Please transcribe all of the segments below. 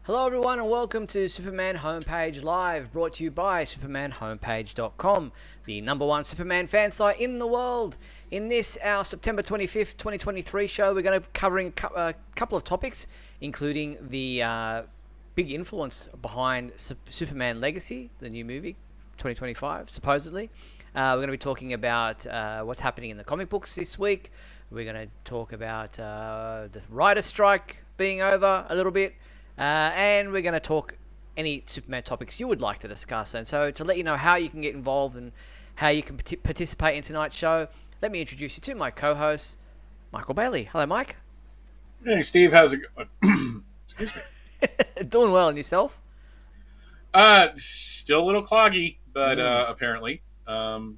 Hello, everyone, and welcome to Superman Homepage Live, brought to you by SupermanHomepage.com, the number one Superman fan site in the world. In this, our September 25th, 2023 show, we're going to be covering a couple of topics, including the big influence behind Superman Legacy, the new movie, 2025, supposedly. We're going to be talking about what's happening in the comic books this week. We're going to talk about the writer's strike being over a little bit. And we're going to talk any Superman topics you would like to discuss. And so to let you know how you can get involved and how you can participate in tonight's show, let me introduce you to my co-host, Michael Bailey. Hello, Mike. Hey, Steve, how's it going? Excuse me. Doing well, and yourself? Still a little cloggy, but apparently, I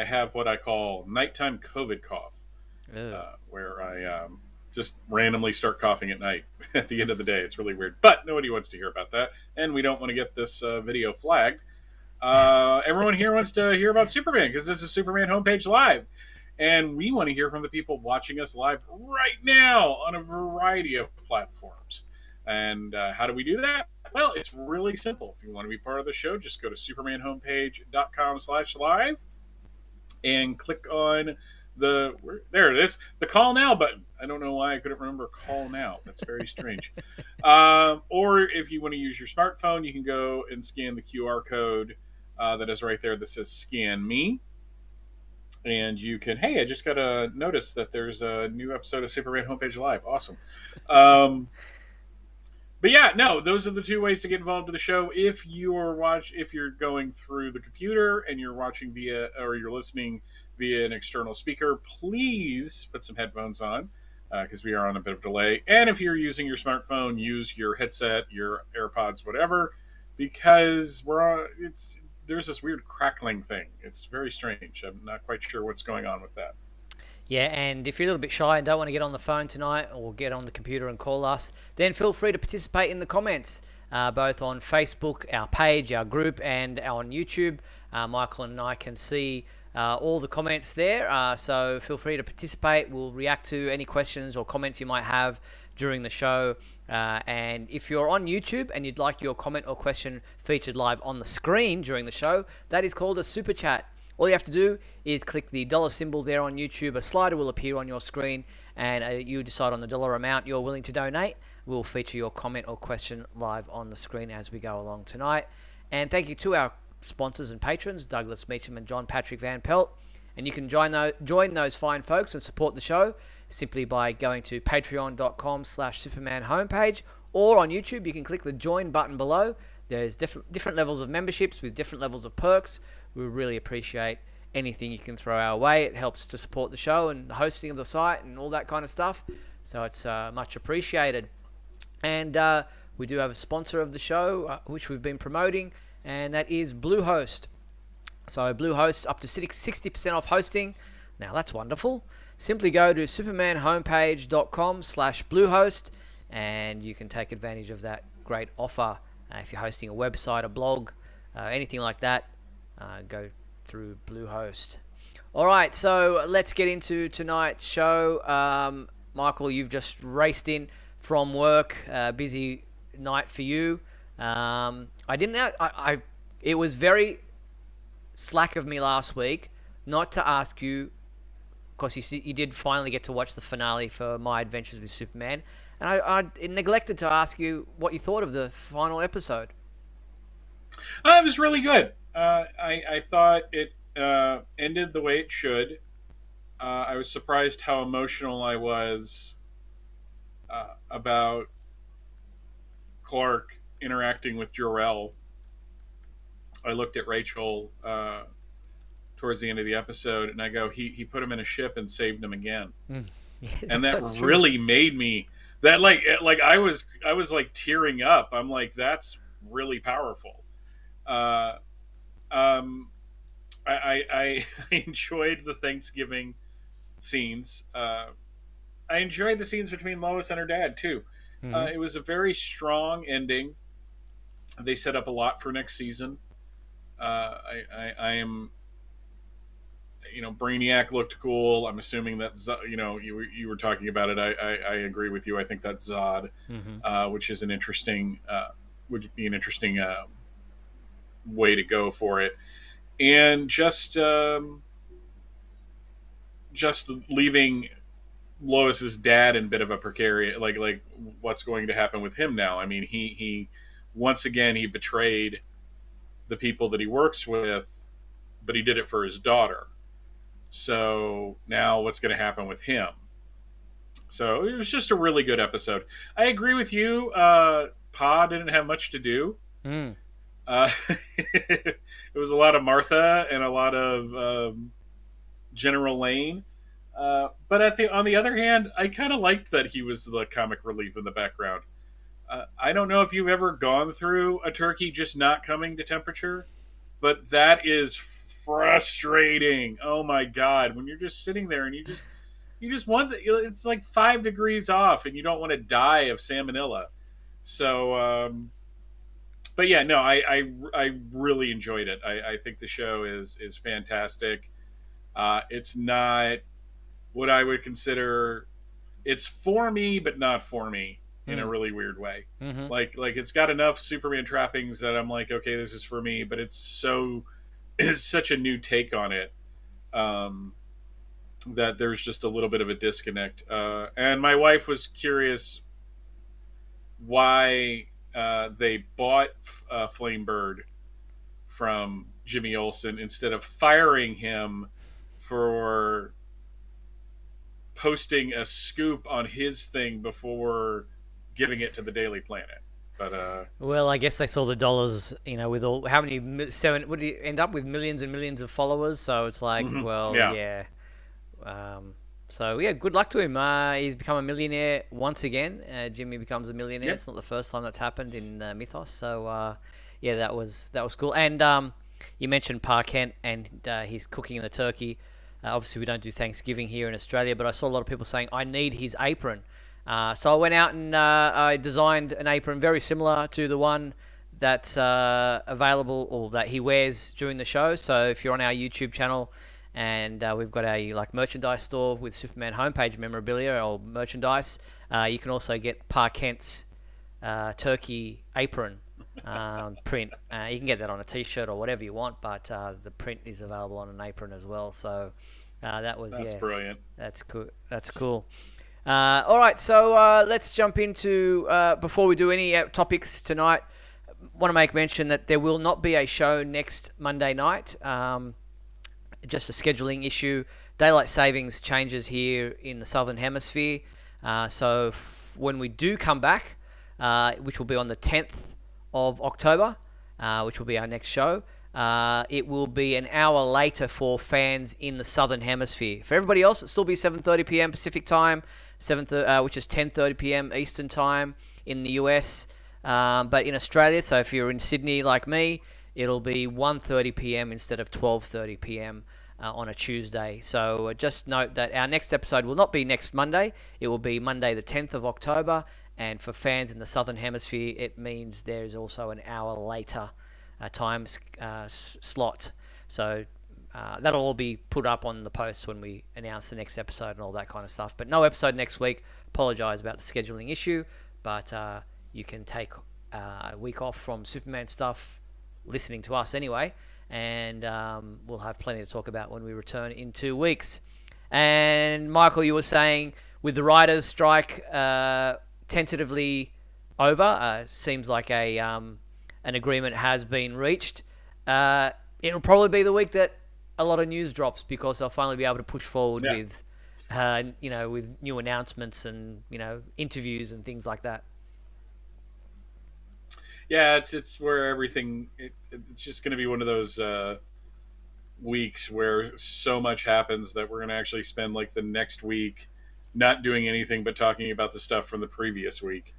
have what I call nighttime COVID cough, where I just randomly start coughing at night at the end of the day. It's really weird, but nobody wants to hear about that, and we don't want to get this video flagged. Everyone here wants to hear about Superman because this is Superman Homepage Live, and we want to hear from the people watching us live right now on a variety of platforms. And how do we do that? Well, it's really simple. If you want to be part of the show, just go to supermanhomepage.com/live and click on there it is, the call now button. I don't know why I couldn't remember call now. That's very strange. Or if you want to use your smartphone, you can go and scan the QR code that is right there that says scan me. And you can, hey, I just got a notice that there's a new episode of Superman Homepage Live. Awesome. But yeah, no, those are the two ways to get involved with the show. If you're going through the computer and you're watching or you're listening via an external speaker, please put some headphones on because we are on a bit of delay. And if you're using your smartphone, use your headset, your AirPods, whatever, because there's this weird crackling thing. It's very strange. I'm not quite sure what's going on with that. Yeah, and if you're a little bit shy and don't want to get on the phone tonight or get on the computer and call us, then feel free to participate in the comments, both on Facebook, our page, our group, and on YouTube. Michael and I can see all the comments there, so feel free to participate. We'll react to any questions or comments you might have during the show. And if you're on YouTube and you'd like your comment or question featured live on the screen during the show, that is called a super chat. All you have to do is click the dollar symbol there on YouTube. A slider will appear on your screen, and you decide on the dollar amount you're willing to donate. We'll feature your comment or question live on the screen as we go along tonight. And thank you to our sponsors and patrons, Douglas Meacham and John Patrick Van Pelt. And you can join those fine folks and support the show simply by going to patreon.com/Superman homepage, or on YouTube you can click the join button below. There's different levels of memberships with different levels of perks. We really appreciate anything you can throw our way. It helps to support the show and the hosting of the site and all that kind of stuff. So it's much appreciated. And we do have a sponsor of the show, which we've been promoting, and that is Bluehost. So Bluehost, up to 60% off hosting. Now that's wonderful. Simply go to supermanhomepage.com/Bluehost, and you can take advantage of that great offer. If you're hosting a website, a blog, anything like that, go through Bluehost. All right, so let's get into tonight's show. Michael, you've just raced in from work. Busy night for you. It was very slack of me last week not to ask you, because you did finally get to watch the finale for My Adventures with Superman, and I neglected to ask you what you thought of the final episode. It was really good. I thought it ended the way it should. I was surprised how emotional I was about Clark interacting with Jor-El. I looked at Rachel towards the end of the episode, and I go, he put him in a ship and saved him again. Yeah, and that really made me that like I was like tearing up. I'm like, that's really powerful. I enjoyed the Thanksgiving scenes. I enjoyed the scenes between Lois and her dad too. It was a very strong ending. They set up a lot for next season. I am Brainiac looked cool. I'm assuming that you were talking about it. I agree with you. I think that's Zod, which is an interesting would be an interesting way to go for it, and just leaving Lois's dad in a bit of a precarious, like what's going to happen with him now. I mean, he once again he betrayed the people that he works with, but he did it for his daughter. So now what's going to happen with him? So it was just a really good episode. I agree with you. Pa didn't have much to do. It was a lot of Martha and a lot of General Lane. But on the other hand, I kind of liked that he was the comic relief in the background. I don't know if you've ever gone through a turkey just not coming to temperature, but that is frustrating. Oh my god, when you're just sitting there and you just want it's like 5 degrees off and you don't want to die of salmonella. So but yeah, no, I really enjoyed it. I think the show is fantastic. It's not what I would consider, it's for me but not for me in a really weird way. Like it's got enough Superman trappings that I'm like, okay, this is for me, but it's such a new take on it that there's just a little bit of a disconnect. And my wife was curious why they bought Flamebird from Jimmy Olsen instead of firing him for posting a scoop on his thing before giving it to the Daily Planet. But well, I guess they saw the dollars, with all how many seven. Would you end up with millions and millions of followers? So it's like, well, yeah. So yeah, good luck to him. He's become a millionaire once again. Jimmy becomes a millionaire. Yep. It's not the first time that's happened in Mythos. So yeah, that was cool. And you mentioned Pa Kent and he's cooking the turkey. Obviously, we don't do Thanksgiving here in Australia, but I saw a lot of people saying, I need his apron. So I went out and I designed an apron very similar to the one that's available or that he wears during the show. So if you're on our YouTube channel, and we've got a merchandise store with Superman homepage memorabilia or merchandise, you can also get Pa Kent's turkey apron print. You can get that on a t-shirt or whatever you want, but the print is available on an apron as well. So that's brilliant. That's cool. That's cool. All right, so let's jump into before we do any topics tonight. Want to make mention that there will not be a show next Monday night. Just a scheduling issue. Daylight savings changes here in the Southern Hemisphere. So when we do come back, which will be on the 10th of October, which will be our next show, it will be an hour later for fans in the Southern Hemisphere. For everybody else, it'll still be 7:30 p.m. Pacific time, which is 10:30 p.m. Eastern time in the US. But in Australia, so if you're in Sydney like me, it'll be 1:30 p.m. instead of 12:30 p.m. On a Tuesday. So just note that our next episode will not be next Monday. It will be Monday the 10th of October. And for fans in the Southern Hemisphere, it means there's also an hour later time slot. So that'll all be put up on the posts when we announce the next episode and all that kind of stuff. But no episode next week. Apologise about the scheduling issue. But you can take a week off from Superman stuff, listening to us anyway. And we'll have plenty to talk about when we return in 2 weeks. And Michael, you were saying with the writers' strike tentatively over, seems like an agreement has been reached. It'll probably be the week that a lot of news drops because they'll finally be able to push forward with, with new announcements and interviews and things like that. Yeah, it's where everything. It's just going to be one of those weeks where so much happens that we're going to actually spend like the next week not doing anything but talking about the stuff from the previous week,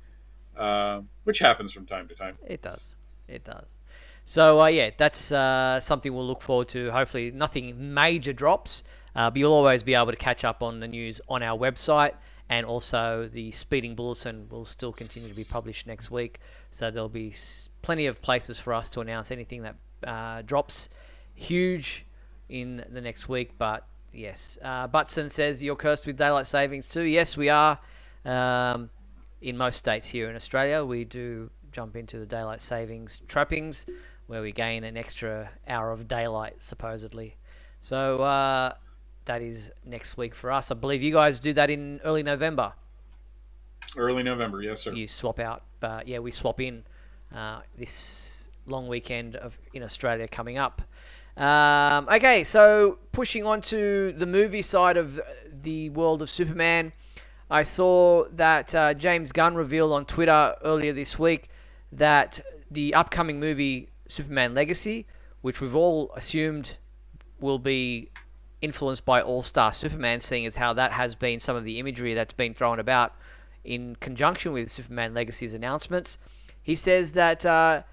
which happens from time to time. It does. So yeah, that's something we'll look forward to. Hopefully, nothing major drops, but you'll always be able to catch up on the news on our website. And also the Speeding Bulletin will still continue to be published next week. So there'll be plenty of places for us to announce anything that drops. Huge in the next week. But yes, Butson says you're cursed with daylight savings too. Yes, we are. In most states here in Australia, we do jump into the daylight savings trappings, where we gain an extra hour of daylight supposedly. So that is next week for us. I believe you guys do that in early November. Early November, yes, sir. You swap out, but yeah, we swap in this long weekend in Australia coming up. Okay, so pushing on to the movie side of the world of Superman, I saw that James Gunn revealed on Twitter earlier this week that the upcoming movie Superman Legacy, which we've all assumed will be influenced by All-Star Superman, seeing as how that has been some of the imagery that's been thrown about in conjunction with Superman Legacy's announcements. He says that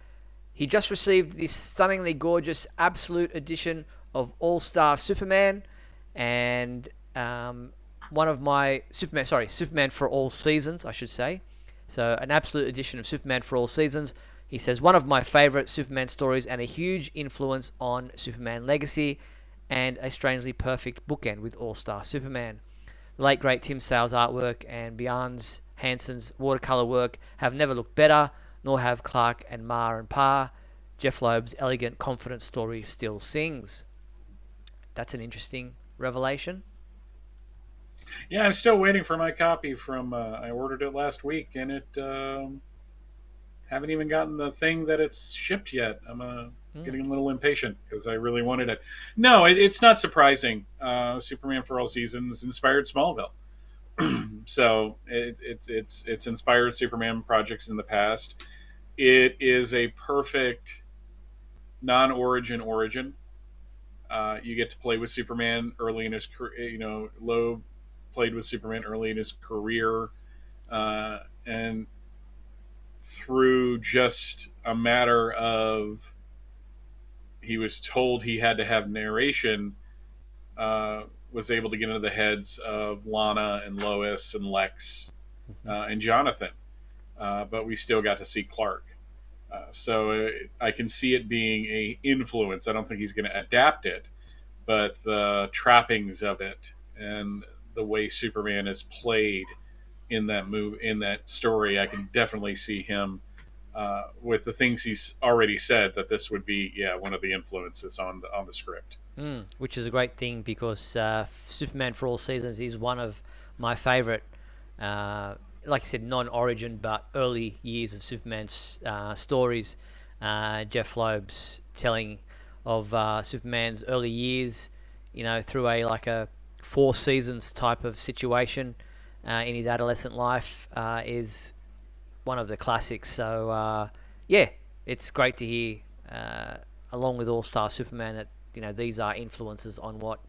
he just received this stunningly gorgeous absolute edition of All-Star Superman, and one of my Superman for all seasons, I should say. So an absolute edition of Superman for all seasons. He says, one of my favorite Superman stories and a huge influence on Superman Legacy, and a strangely perfect bookend with All-Star Superman. The late great Tim Sale's artwork and Bjarne Hansen's watercolor work have never looked better, nor have Clark and Ma and Pa. Jeff Loeb's elegant, confident story still sings. That's an interesting revelation. Yeah, I'm still waiting for my copy from. I ordered it last week, and it haven't even gotten the thing that it's shipped yet. I'm getting a little impatient because I really wanted it. No, it's not surprising. Superman for All Seasons inspired Smallville, so it's inspired Superman projects in the past. It is a perfect non-origin origin. You get to play with Superman early in his career. Loeb played with Superman early in his career, and through just a matter of he was told he had to have narration, was able to get into the heads of Lana and Lois and Lex and Jonathan, but we still got to see Clark. So I can see it being a influence. I don't think he's going to adapt it, but the trappings of it and the way Superman is played in that story, I can definitely see him with the things he's already said that this would be one of the influences on the script. Which is a great thing because Superman for All Seasons is one of my favorite, like I said, non-origin but early years of Superman's stories. Jeff Loeb's telling of Superman's early years, through a 4 seasons type of situation in his adolescent life, is one of the classics. So it's great to hear, along with All-Star Superman, that these are influences on what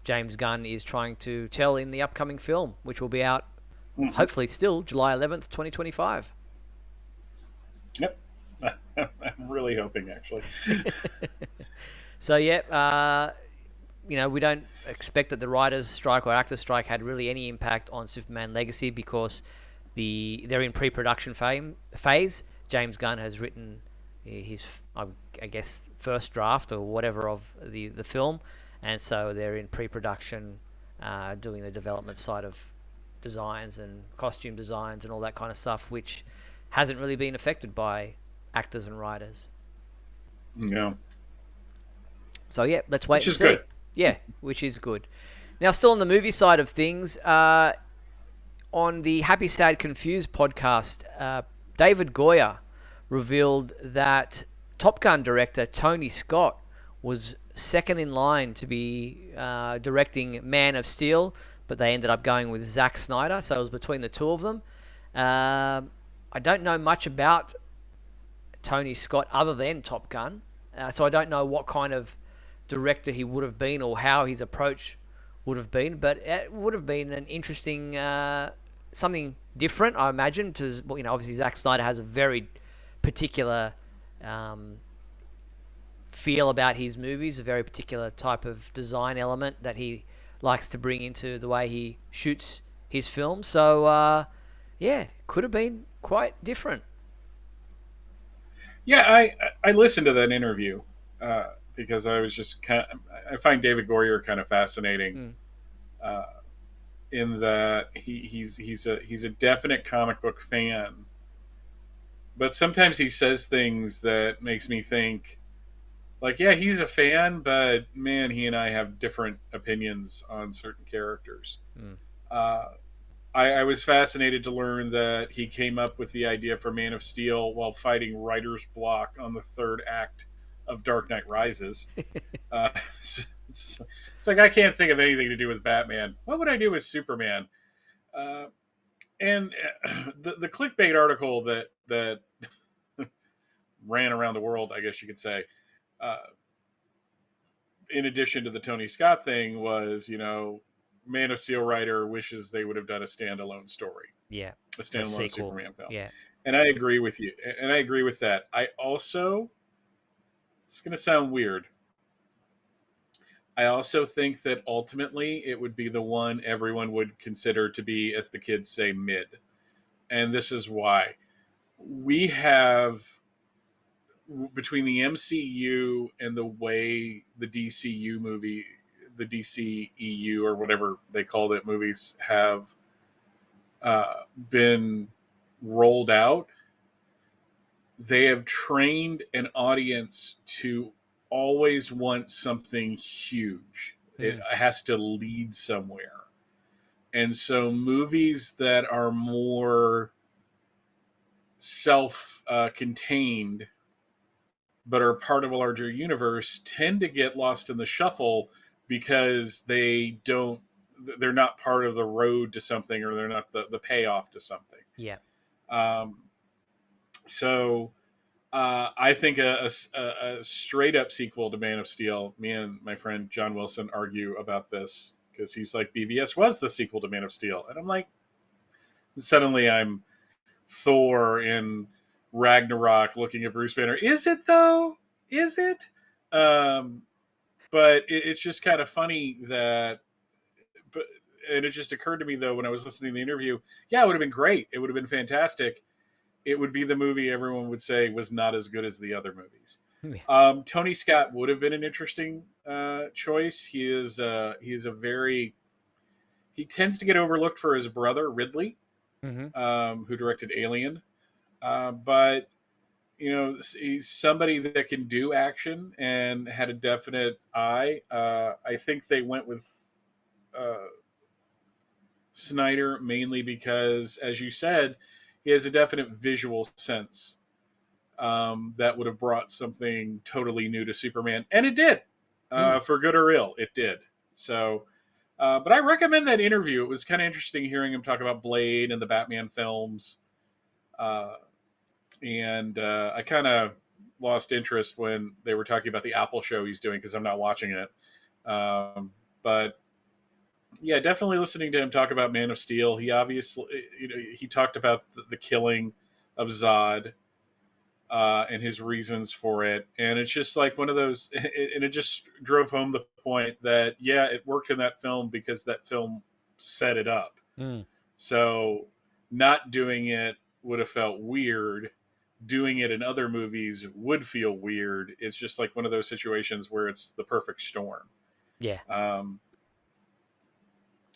James Gunn is trying to tell in the upcoming film, which will be out hopefully still July 11th, 2025. Yep. I'm really hoping, actually. So, we don't expect that the writers' strike or actors' strike had really any impact on Superman Legacy because they're in pre-production phase. James Gunn has written his, I guess, first draft or whatever of the film, and so they're in pre-production, doing the development side of designs and costume designs and all that kind of stuff, which hasn't really been affected by actors and writers. Yeah. So let's wait and see. Good. Yeah, which is good. Now, still on the movie side of things, on the Happy, Sad, Confused podcast, David Goyer revealed that Top Gun director Tony Scott was second in line to be directing Man of Steel, but they ended up going with Zack Snyder, so it was between the two of them. I don't know much about Tony Scott other than Top Gun, so I don't know what kind of director he would have been or how his approach would have been, but it would have been an interesting, something different, I imagine. Obviously Zack Snyder has a very particular feel about his movies, a very particular type of design element that he likes to bring into the way he shoots his films. So, could have been quite different. Yeah, I listened to that interview because I was just I find David Goyer kind of fascinating, Mm. uh, in that he's a definite comic book fan, but sometimes he says things that makes me think, like, yeah, he's a fan, but man, he and I have different opinions on certain characters. Mm. Uh, I was fascinated to learn that he came up with the idea for Man of Steel while fighting writer's block on the third act of Dark Knight Rises. Uh, it's like I can't think of anything to do with Batman. What would I do with Superman? Uh, and the clickbait article that ran around the world, I guess you could say, uh, in addition to the Tony Scott thing, was, Man of Steel writer wishes they would have done a standalone story, Yeah. a A standalone sequel. Superman film. Yeah. And I agree with you. And I agree with that. It's going to sound weird. I also think that ultimately it would be the one everyone would consider to be, as the kids say, mid. And this is why. We have, between the MCU and the way the DCU movie, the DCEU or whatever they called it, movies have been rolled out, they have trained an audience to always want something huge. It Mm. has to lead somewhere. And so movies that are more self contained but are part of a larger universe tend to get lost in the shuffle because they're not part of the road to something, or they're not the payoff to something. Yeah. Um, so I think a straight up sequel to Man of Steel. Me and my friend John Wilson argue about this because he's like, BVS was the sequel to Man of Steel, and I'm like, suddenly I'm Thor in Ragnarok looking at Bruce Banner. Is it though? Is it? Um, but it's just kind of funny that. But and it just occurred to me though when I was listening to the interview. Yeah, it would have been great. It would have been fantastic. It would be the movie everyone would say was not as good as the other movies. Yeah. Tony Scott would have been an interesting choice. He is a very, he tends to get overlooked for his brother Ridley, Mm-hmm. who directed Alien, but he's somebody that can do action and had a definite eye. I think they went with uh, Snyder mainly because, as you said, he has a definite visual sense that would have brought something totally new to Superman, and it did, Mm. for good or ill, it did. So, but I recommend that interview. It was kind of interesting hearing him talk about Blade and the Batman films, uh, and I kind of lost interest when they were talking about the Apple show he's doing because I'm not watching it. But yeah, definitely listening to him talk about Man of Steel. He obviously, he talked about the killing of Zod and his reasons for it. And it's just like one of those, and it just drove home the point that, yeah, it worked in that film because that film set it up. Mm. So not doing it would have felt weird. Doing it in other movies would feel weird. It's just like one of those situations where it's the perfect storm. Yeah. Um,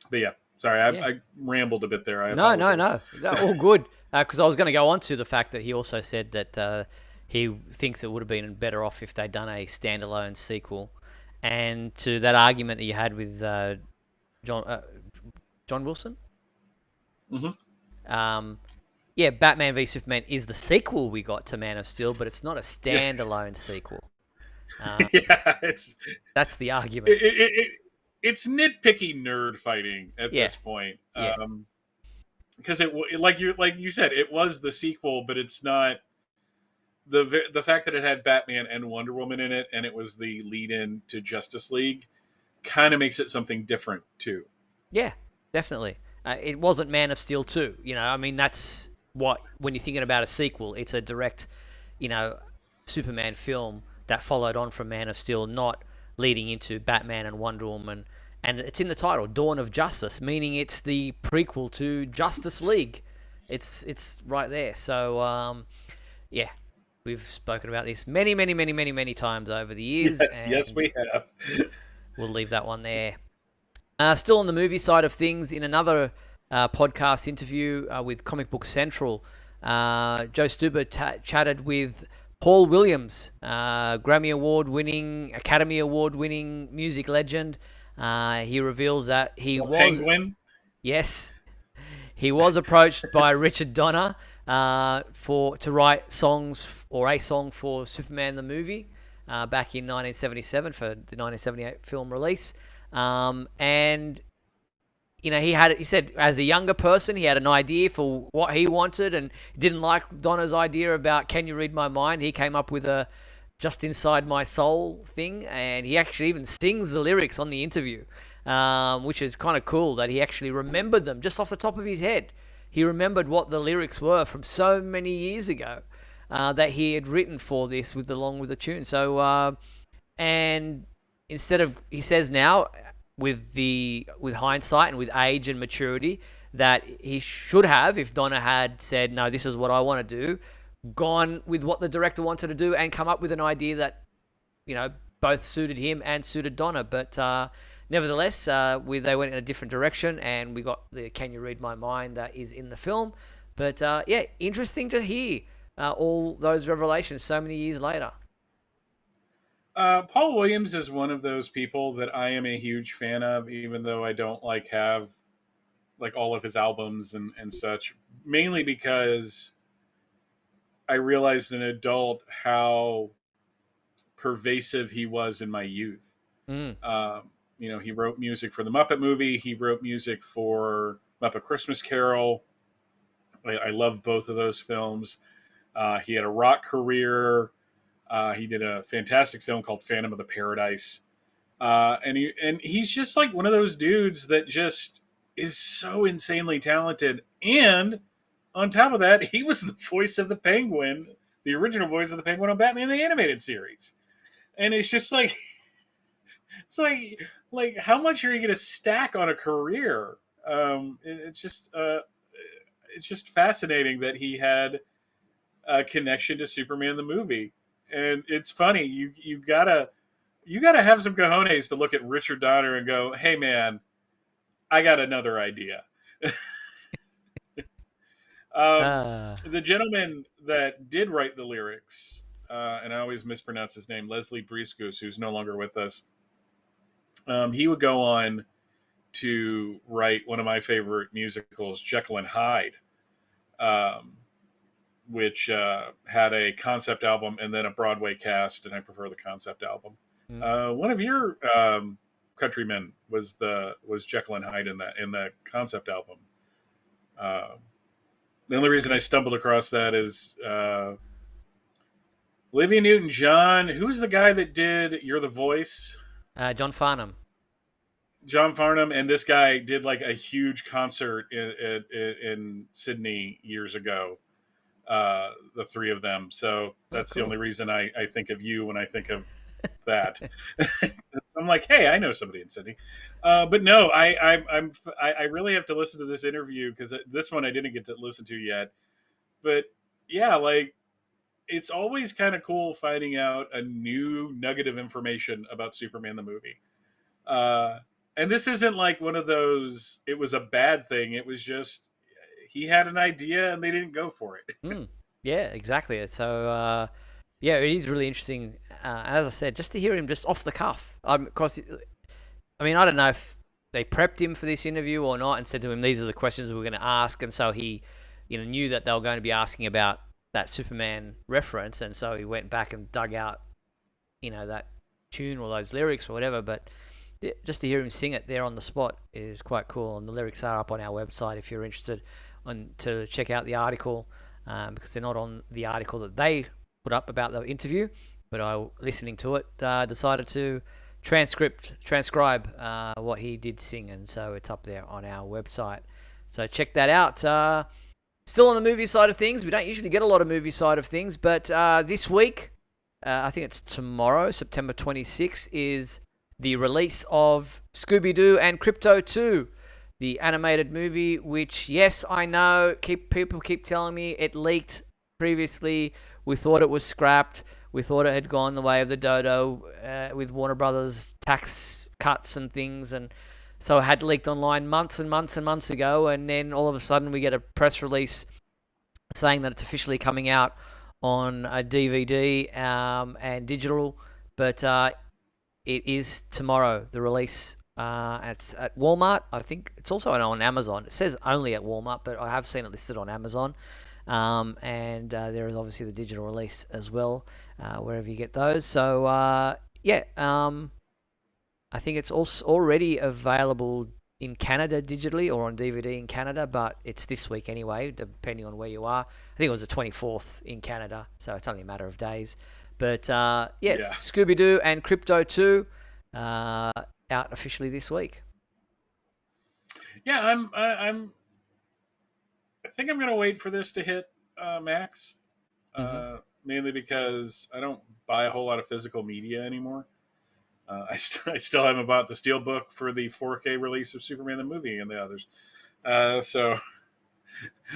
but yeah, sorry, Yeah. I rambled a bit there. I No, no, apologize. no. All good. Because I was going to go on to the fact that he also said that he thinks it would have been better off if they'd done a standalone sequel. And to that argument that you had with John John Wilson, Hmm. um, yeah, Batman v Superman is the sequel we got to Man of Steel, but it's not a Yeah, standalone sequel. Um, yeah, that's the argument. it, it's nitpicky nerd fighting at Yeah, this point. yeah. Because like you said, it was the sequel, but it's not the fact that it had Batman and Wonder Woman in it, and it was the lead in to Justice League, kind of makes it something different too. Yeah, definitely. It wasn't Man of Steel 2. I mean, that's what, when you're thinking about a sequel, it's a direct, you know, Superman film that followed on from Man of Steel, not leading into Batman and Wonder Woman. And it's in the title, Dawn of Justice, meaning it's the prequel to Justice League. It's right there. So, yeah. We've spoken about this many, many, many, many, many times over the years, Yes, and we have. we'll leave that one there. Still on the movie side of things, in another podcast interview with Comic Book Central, Joe Stuber chatted with Paul Williams, Grammy Award winning, Academy Award winning music legend. He reveals that Penguin. yes, he was approached by Richard Donner to write songs or a song for Superman the movie back in 1977 for the 1978 film release. And he said as a younger person he had an idea for what he wanted and didn't like Donna's idea about "Can you read my mind?" He came up with a "Just Inside My Soul" thing, and he actually even sings the lyrics on the interview, which is kind of cool that he actually remembered them just off the top of his head. He remembered what the lyrics were from so many years ago that he had written for this along with the tune. So, and instead of, he says now, with hindsight and with age and maturity, that he should have, if Donna had said, "No, this is what I want to do," gone with what the director wanted to do and come up with an idea that both suited him and suited Donna. But nevertheless, they went in a different direction, and we got the "Can You Read My Mind" that is in the film. But yeah, interesting to hear all those revelations so many years later. Paul Williams is one of those people that I am a huge fan of, even though I don't have all of his albums and such, mainly because I realized an adult how pervasive he was in my youth. He wrote music for the Muppet movie. He wrote music for Muppet Christmas Carol. I love both of those films. He had a rock career. He did a fantastic film called Phantom of the Paradise. And he's just like one of those dudes that just is so insanely talented. And on top of that, he was the voice of the Penguin, the original voice of the Penguin on Batman the Animated Series. And it's just like, it's like how much are you going to stack on a career? It's just fascinating that he had a connection to Superman the movie. And it's funny, you gotta have some cojones to look at Richard Donner and go, "Hey man, I got another idea." The gentleman that did write the lyrics, and I always mispronounce his name, Leslie Briscoe, who's no longer with us. He would go on to write one of my favorite musicals, Jekyll and Hyde. Which had a concept album and then a Broadway cast, and I prefer the concept album. One of your countrymen was Jekyll and Hyde in the concept album. The only reason I stumbled across that is Olivia Newton-John. Who's the guy that did "You're the Voice"? John Farnham. John Farnham, and this guy did a huge concert in Sydney years ago. The three of them. So that's cool. The only reason I think of you when I think of that. I'm like, hey, I know somebody in Sydney. But no, I really have to listen to this interview because this one I didn't get to listen to yet. But yeah, it's always kind of cool finding out a new nugget of information about Superman the movie. And this isn't like one of those, it was a bad thing. It was just, he had an idea and they didn't go for it. Yeah, exactly. So, yeah, it is really interesting. As I said, just to hear him just off the cuff. Because, I mean, I don't know if they prepped him for this interview or not and said to him, these are the questions we're going to ask. And so he, knew that they were going to be asking about that Superman reference. And so he went back and dug out, that tune or those lyrics or whatever. But just to hear him sing it there on the spot is quite cool. And the lyrics are up on our website if you're interested to check out the article, because they're not on the article that they put up about the interview, but I, listening to it, decided to transcribe what he did sing, and so it's up there on our website. So check that out. Still on the movie side of things, we don't usually get a lot of movie side of things, but this week, I think it's tomorrow, September 26th, is the release of Scooby-Doo and Krypto Too, the animated movie, which, yes, I know, people keep telling me it leaked previously We thought it was scrapped. We thought it had gone the way of the dodo with Warner Brothers tax cuts and things, and so it had leaked online months and months and months ago, and then all of a sudden we get a press release saying that it's officially coming out on a DVD and digital, but it is tomorrow, the release. It's at Walmart. I think it's also on Amazon. It says only at Walmart, but I have seen it listed on Amazon. And there is obviously the digital release as well, wherever you get those. So, I think it's also already available in Canada digitally or on DVD in Canada, but it's this week anyway, depending on where you are. I think it was the 24th in Canada, so it's only a matter of days. But Scooby-Doo and Krypto Too out officially this week. Yeah, I think I'm going to wait for this to hit Max, mainly because I don't buy a whole lot of physical media anymore. I still haven't bought the Steelbook for the 4K release of Superman the movie and the others. So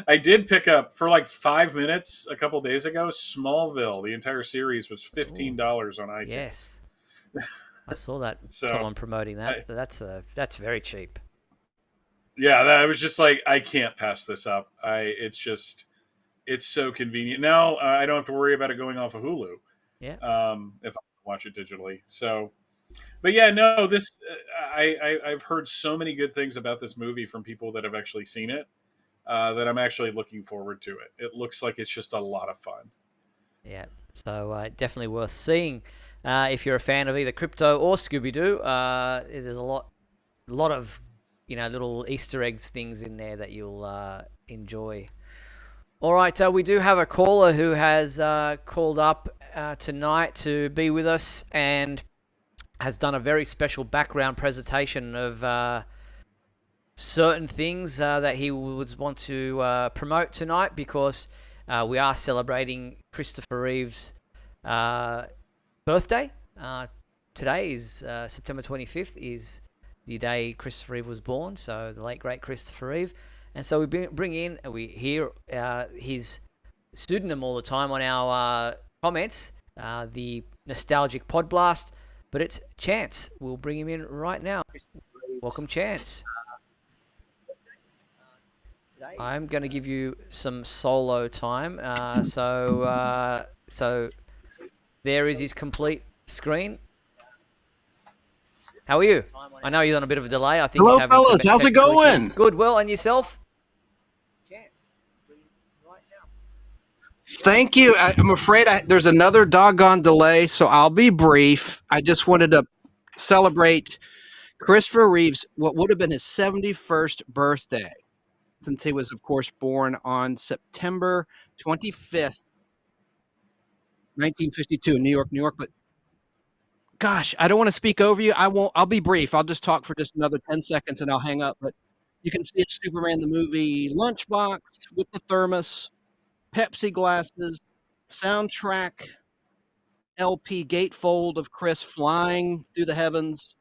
I did pick up for like 5 minutes a couple days ago. Smallville, the entire series was $15 on iTunes. Yes, I saw that So someone promoting that. That's very cheap. Yeah, I was just like, I can't pass this up. It's so convenient now. I don't have to worry about it going off of Hulu. Yeah. If I watch it digitally. So, but yeah, no, this I've heard so many good things about this movie from people that have actually seen it that I'm actually looking forward to it. It looks like it's just a lot of fun. Yeah. So definitely worth seeing if you're a fan of either Krypto or Scooby-Doo. There's a lot of little Easter eggs things in there that you'll enjoy. All right, we do have a caller who has called up tonight to be with us and has done a very special background presentation of certain things that he would want to promote tonight, because we are celebrating Christopher Reeve's birthday. Today is September 25th, is the day Christopher Reeve was born, so the late great Christopher Reeve. And so we hear his pseudonym all the time on our comments, the nostalgic pod blast, but it's Chance. We'll bring him in right now. Welcome, Chance. I'm going to give you some solo time. So there is his complete screen. How are you? I know you're on a bit of a delay. I think. Hello, fellas. How's it going? Issues. Good. Well, and yourself? Thank you. I'm afraid there's another doggone delay, so I'll be brief. I just wanted to celebrate Christopher Reeve's, what would have been his 71st birthday, since he was, of course, born on September 25th, 1952 in New York. But gosh, I don't want to speak over you. I'll be brief. I'll just talk for just another 10 seconds and I'll hang up. But you can see it's Superman the movie lunchbox with the thermos, Pepsi glasses, soundtrack, LP gatefold of Chris flying through the heavens,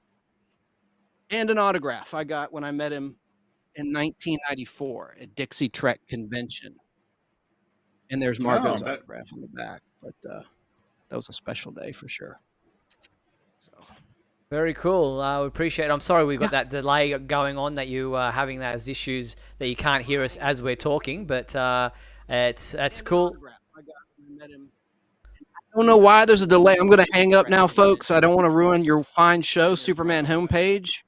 and an autograph I got when I met him in 1994 at Dixie Trek Convention. And there's Margot's autograph on the back. But that was a special day for sure. So. Very cool. We appreciate it. I'm sorry we've got that delay going on, that you are having those issues that you can't hear us as we're talking, but that's cool. I don't know why there's a delay. I'm going to hang up now, folks. I don't want to ruin your fine show, Superman homepage.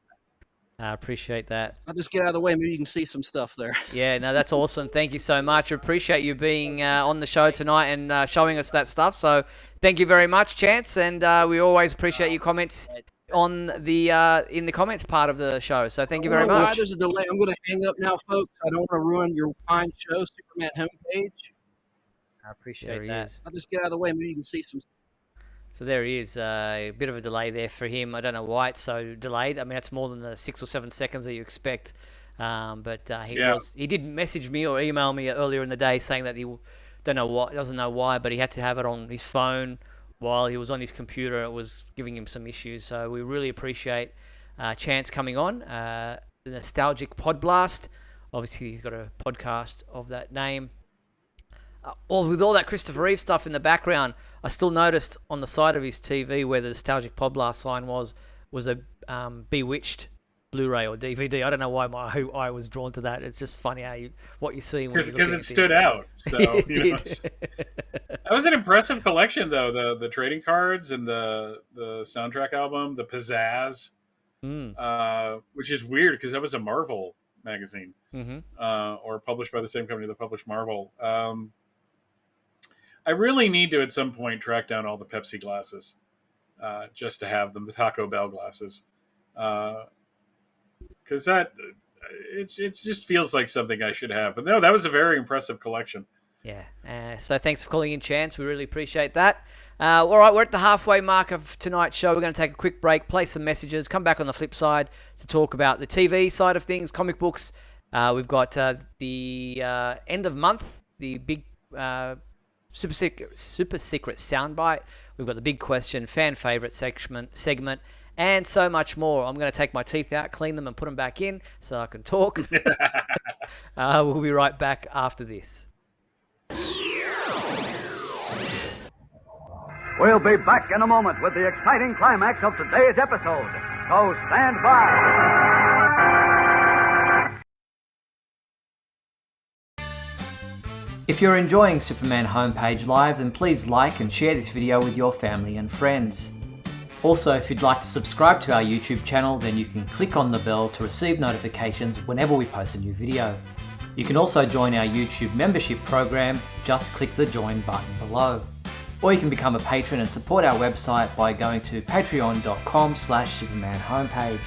I appreciate that. I'll just get out of the way. Maybe you can see some stuff there. Yeah, no, that's awesome. Thank you so much. I appreciate you being on the show tonight and showing us that stuff. So thank you very much, Chance. And we always appreciate your comments on the in the comments part of the show. So thank you very much. Why there's a delay. I'm going to hang up now, folks. I don't want to ruin your fine show, Superman homepage. I appreciate that. I'll just get out of the way. Maybe you can see some. So there he is, a bit of a delay there for him. I don't know why it's so delayed. I mean, that's more than the 6 or 7 seconds that you expect. But he did message me or email me earlier in the day saying that he doesn't know why, but he had to have it on his phone while he was on his computer. It was giving him some issues. So we really appreciate Chance coming on. The Nostalgic Pod Blast. Obviously, he's got a podcast of that name. with all that Christopher Reeve stuff in the background, I still noticed on the side of his TV where the Nostalgic Podblast sign was a Bewitched Blu-ray or DVD. I don't know why my eye was drawn to that. It's just funny what you see when because it stood out. So that was an impressive collection, though. The trading cards and the soundtrack album, the Pizzazz, which is weird because that was a Marvel magazine, or published by the same company that published Marvel. I really need to at some point track down all the Pepsi glasses, just to have them, the Taco Bell glasses. Because it just feels like something I should have. But no, that was a very impressive collection. Yeah. So thanks for calling in, Chance. We really appreciate that. All right, we're at the halfway mark of tonight's show. We're going to take a quick break, play some messages, come back on the flip side to talk about the TV side of things, comic books. We've got the end of month, the big super secret soundbite. We've got the big question, fan favorite segment, and so much more. I'm going to take my teeth out, clean them, and put them back in so I can talk. We'll be right back after this. We'll be back in a moment with the exciting climax of today's episode. So stand by. If you're enjoying Superman Homepage Live, then please like and share this video with your family and friends. Also, if you'd like to subscribe to our YouTube channel, then you can click on the bell to receive notifications whenever we post a new video. You can also join our YouTube membership program, just click the join button below. Or you can become a patron and support our website by going to patreon.com/supermanhomepage.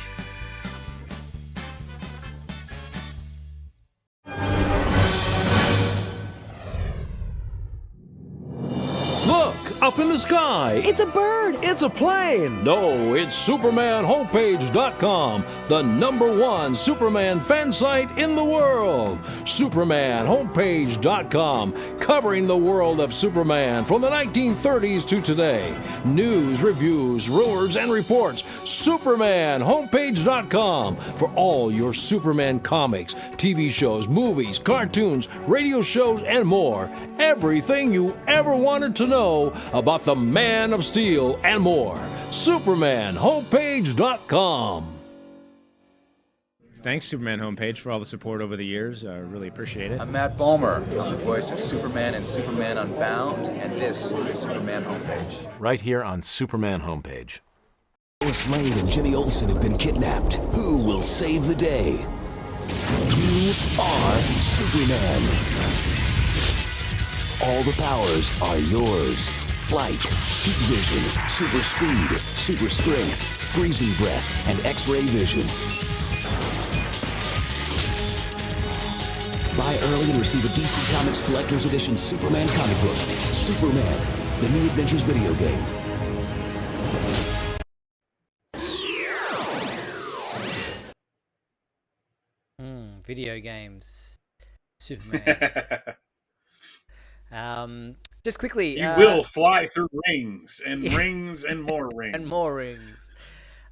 Look, up in the sky. It's a bird. It's a plane. No, it's SupermanHomepage.com, the #1 Superman fan site in the world. SupermanHomepage.com, covering the world of Superman from the 1930s to today. News, reviews, rumors, and reports. SupermanHomepage.com for all your Superman comics, TV shows, movies, cartoons, radio shows, and more. Everything you ever wanted to know about the Man of Steel and more. SupermanHomepage.com. Thanks, Superman Homepage, for all the support over the years. I really appreciate it. I'm Matt Bomer. I'm the voice of Superman and Superman Unbound, and this is the Superman Homepage. Right here on Superman Homepage. Lois Slade and Jimmy Olsen have been kidnapped. Who will save the day? You are Superman. All the powers are yours. Flight, heat vision, super speed, super strength, freezing breath, and X-ray vision. Buy early and receive a DC Comics Collector's Edition Superman comic book. Superman, the New Adventures video game. Video games. Superman. Just quickly. You will fly through rings and rings and more rings. And more rings.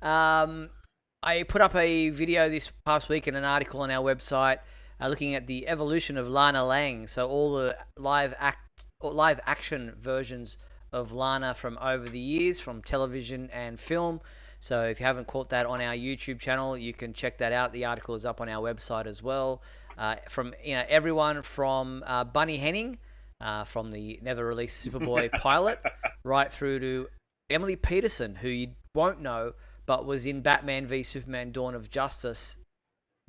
I put up a video this past week in an article on our website looking at the evolution of Lana Lang. So all the live action versions of Lana from over the years, from television and film. So if you haven't caught that on our YouTube channel, you can check that out. The article is up on our website as well. From everyone from Bunny Henning, from the never-released Superboy pilot, right through to Emily Peterson, who you won't know, but was in Batman v Superman: Dawn of Justice,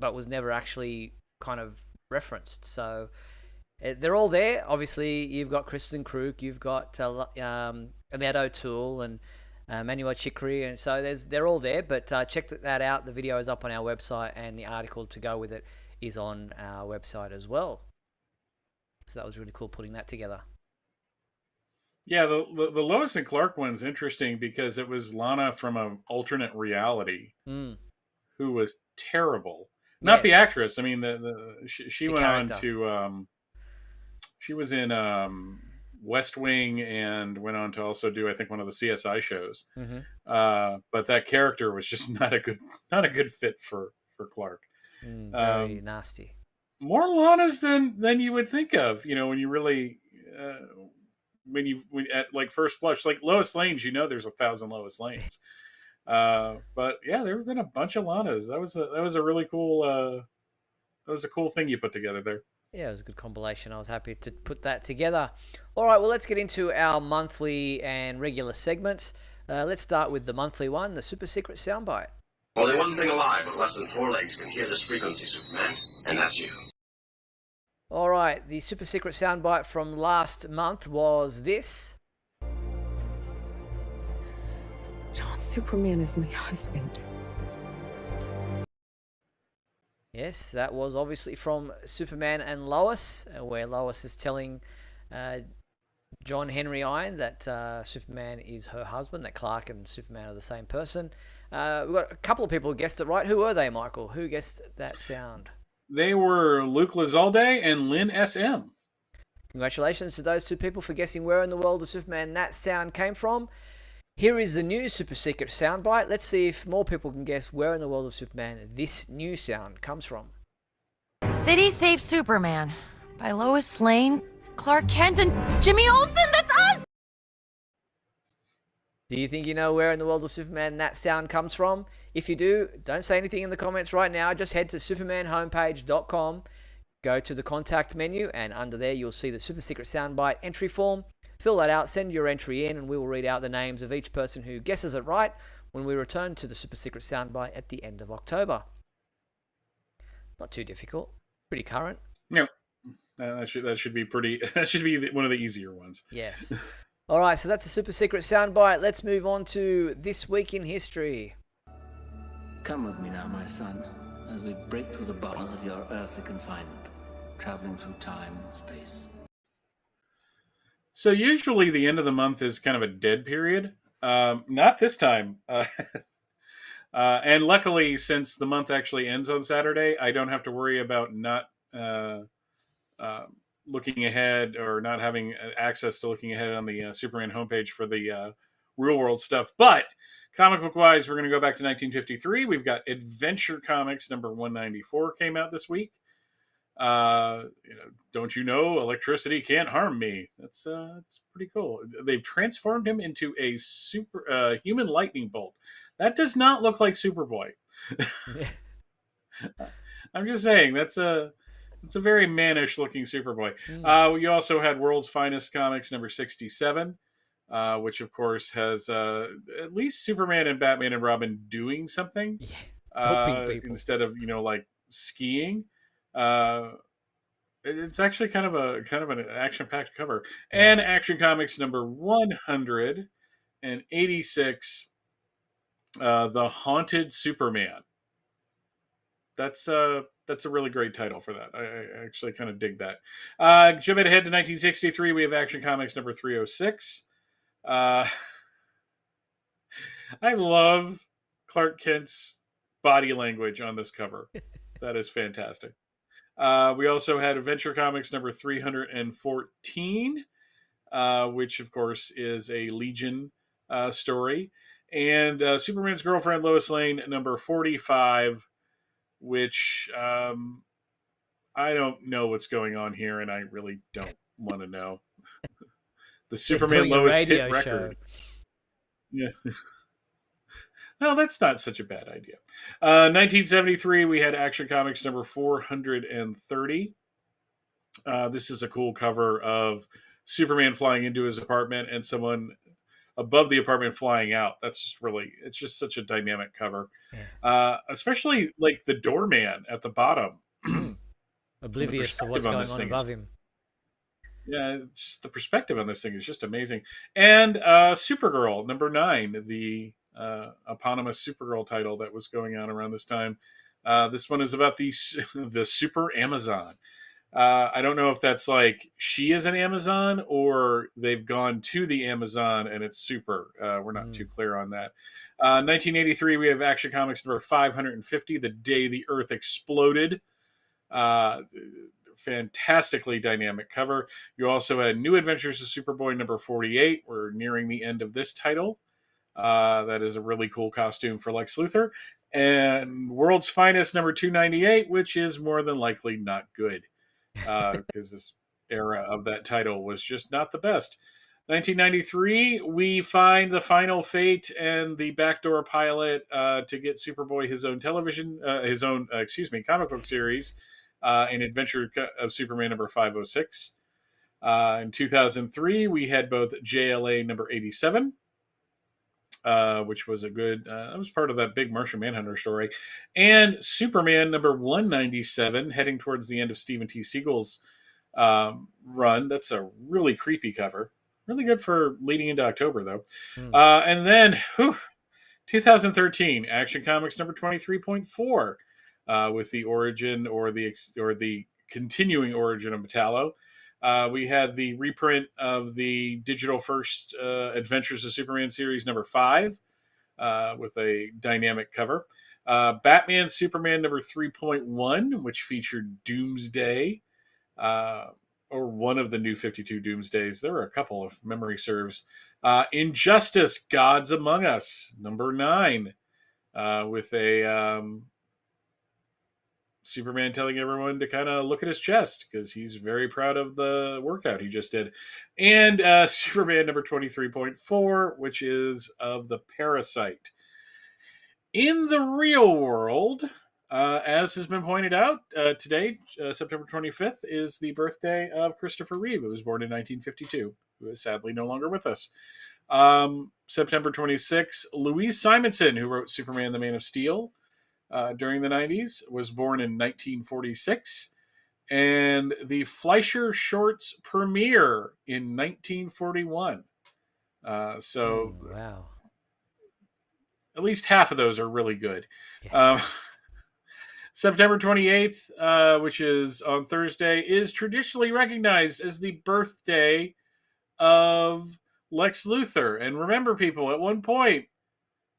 but was never actually kind of referenced. So they're all there. Obviously, you've got Kristen Krug, you've got Annette O'Toole, and Manuel Chikri, and so they're all there. But check that out. The video is up on our website, and the article to go with it is on our website as well. So that was really cool putting that together. Yeah, the Lois and Clark one's interesting because it was Lana from an alternate reality who was terrible. Not the actress. I mean, she went character. On to she was in West Wing and went on to also do, I think, one of the CSI shows. But that character was just not a good fit for Clark. Very nasty. More Lanas than you would think of, when you really when at like first blush, like Lois Lane's, there's 1,000 Lois Lanes. But yeah, there have been a bunch of Lanas. That was a really cool that was a cool thing you put together there. Yeah, it was a good compilation. I was happy to put that together. All right, well, let's get into our monthly and regular segments. Let's start with the monthly one, the Super Secret Soundbite. Only one thing alive with less than 4 legs can hear this frequency, Superman, and that's you. All right, the Super Secret Soundbite from last month was this. John Superman is my husband. Yes, that was obviously from Superman and Lois, where Lois is telling John Henry Irons that Superman is her husband, that Clark and Superman are the same person. We've got a couple of people who guessed it right. Who were they, Michael? Who guessed that sound? They were Luke Lizalde and Lynn S.M. Congratulations to those two people for guessing where in the world of Superman that sound came from. Here is the new Super Secret Soundbite. Let's see if more people can guess where in the world of Superman this new sound comes from. The City Saves Superman by Lois Lane, Clark Kent, and Jimmy Olsen. That's us! Do you think you know where in the world of Superman that sound comes from? If you do, don't say anything in the comments right now. Just head to supermanhomepage.com, go to the contact menu, and under there you'll see the Super Secret Soundbite entry form. Fill that out, send your entry in, and we will read out the names of each person who guesses it right when we return to the Super Secret Soundbite at the end of October. Not too difficult. Pretty current. No, that should be pretty. That should be one of the easier ones. Yes. All right, so that's a Super Secret Soundbite. Let's move on to This Week in History. Come with me now, my son, as we break through the bonds of your earthly confinement, traveling through time and space. So usually the end of the month is kind of a dead period. Not this time. And luckily, since the month actually ends on Saturday, I don't have to worry about not looking ahead or not having access to looking ahead on the Superman homepage for the real world stuff. But comic book wise, we're going to go back to 1953. We've got Adventure Comics number 194 came out this week. Don't you know electricity can't harm me? That's pretty cool. They've transformed him into a super human lightning bolt. That does not look like Superboy. I'm just saying it's a very mannish looking Superboy. We also had World's Finest Comics number 67, which of course has at least Superman and Batman and Robin doing something instead of like skiing. It's actually kind of an action-packed cover. And Action Comics number 186, The Haunted Superman. That's a really great title for that. I actually kind of dig that. Jumping ahead to 1963, we have Action Comics number 306. I love Clark Kent's body language on this cover. That is fantastic. We also had Adventure Comics number 314, which of course is a Legion story. And Superman's Girlfriend, Lois Lane, number 45, which I don't know what's going on here, and I really don't want to know. The Superman Lois hit record. Yeah. Well, that's not such a bad idea. 1973, we had Action Comics number 430. This is a cool cover of Superman flying into his apartment and someone above the apartment flying out. It's just such a dynamic cover. Yeah. Especially like the doorman at the bottom. Oblivious to what's going on above him. Yeah, it's just the perspective on this thing is just amazing. And Supergirl, number 9, the eponymous Supergirl title that was going on around this time. This one is about the Super Amazon. I don't know if that's like she is an Amazon or they've gone to the Amazon and it's super. We're not too clear on that. 1983, we have Action Comics number 550, The Day the Earth Exploded. Fantastically dynamic cover. You also had New Adventures of Superboy number 48. We're nearing the end of this title. That is a really cool costume for Lex Luthor. And World's Finest number 298, which is more than likely not good. Because era of that title was just not the best. 1993, we find the final fate and the backdoor pilot to get Superboy his own comic book series in Adventure of Superman number 506. In 2003, we had both JLA number 87, which was a good, that was part of that big Martian Manhunter story, and Superman number 197, heading towards the end of Stephen T. Siegel's run. That's a really creepy cover. Really good for leading into October, though. And then, 2013, Action Comics number 23.4, with the origin or the continuing origin of Metallo. We had the reprint of the digital first Adventures of Superman series number 5, with a dynamic cover. Batman Superman number 3.1, which featured Doomsday, or one of the new 52 Doomsdays. There were a couple, if memory serves. Injustice, Gods Among Us, number 9, with a Superman telling everyone to kind of look at his chest because he's very proud of the workout he just did. And Superman number 23.4, which is of the Parasite. In the real world, as has been pointed out, today, September 25th, is the birthday of Christopher Reeve, who was born in 1952, who is sadly no longer with us. September 26th, Louise Simonson, who wrote Superman the Man of Steel during the 90s, was born in 1946. And the Fleischer Shorts premiere in 1941. Wow. At least half of those are really good. Yeah. September 28th, which is on Thursday, is traditionally recognized as the birthday of Lex Luthor. And remember, people, at one point,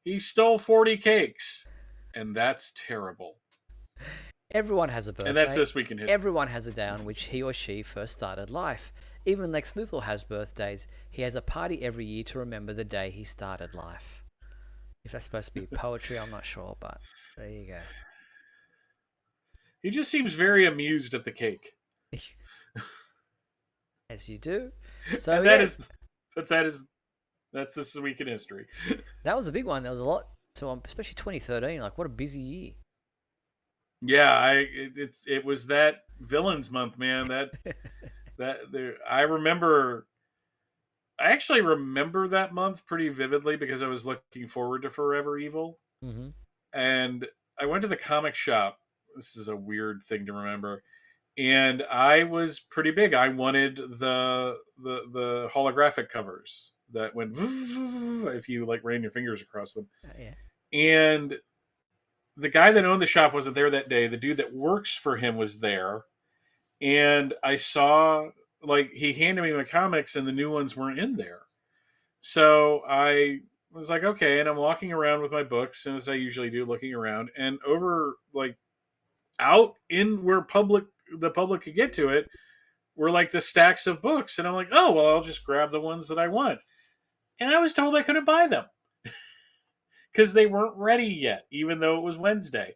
he stole 40 cakes. And that's terrible. Everyone has a birthday. And that's this week in history. Everyone has a day on which he or she first started life. Even Lex Luthor has birthdays. He has a party every year to remember the day he started life. If that's supposed to be poetry, I'm not sure, but there you go. He just seems very amused at the cake. As you do. So that's this week in history. That was a big one. There was a lot to, especially 2013. Like, what a busy year. Yeah, it was that villains month, man. I actually remember that month pretty vividly because I was looking forward to Forever Evil. Mm-hmm. And I went to the comic shop. This is a weird thing to remember. And I was pretty big. I wanted the holographic covers that went if you like ran your fingers across them. Yeah. And the guy that owned the shop wasn't there that day. The dude that works for him was there. And I saw, like, he handed me my comics and the new ones weren't in there. So I was like, okay. And I'm walking around with my books, and as I usually do, looking around. And over, like, out in where the public could get to it were, like, the stacks of books. And I'm like, oh, well, I'll just grab the ones that I want. And I was told I couldn't buy them. Because they weren't ready yet, even though it was Wednesday.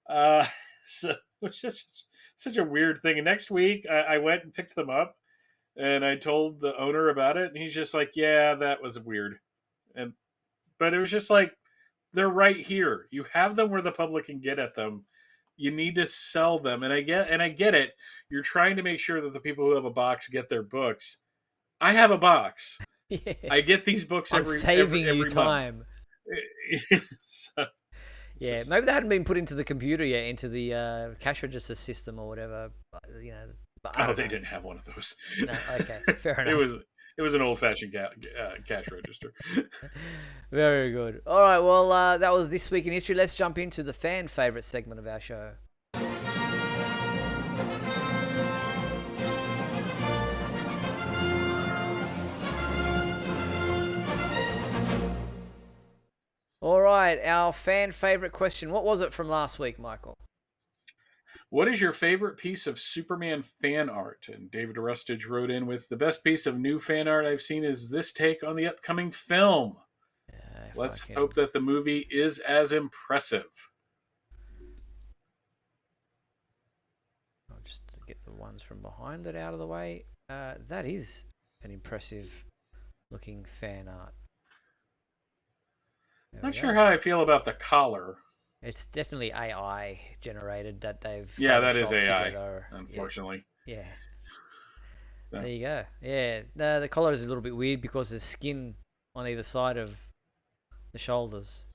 So it was just such a weird thing. And next week, I went and picked them up, and I told the owner about it, and he's just like, yeah, that was weird. But it was just like, they're right here. You have them where the public can get at them. You need to sell them. And I get it. You're trying to make sure that the people who have a box get their books. I have a box. Yeah. I get these books every time. Month. So. Yeah, maybe they hadn't been put into the computer yet, into the cash register system or whatever. You know, they didn't have one of those. No, okay, fair enough. It was an old-fashioned cash register. Very good. All right, well, that was This Week in History. Let's jump into the fan favorite segment of our show. All right, our fan favorite question. What was it from last week, Michael? What is your favorite piece of Superman fan art? And David Rustage wrote in with, the best piece of new fan art I've seen is this take on the upcoming film. Yeah, let's hope that the movie is as impressive. I'll just get the ones from behind it out of the way. That is an impressive looking fan art. Not sure how I feel about the collar. It's definitely AI generated that they've that is photoshopped AI, together. unfortunately. Yeah. So. There you go. Yeah, the collar is a little bit weird because there's skin on either side of the shoulders,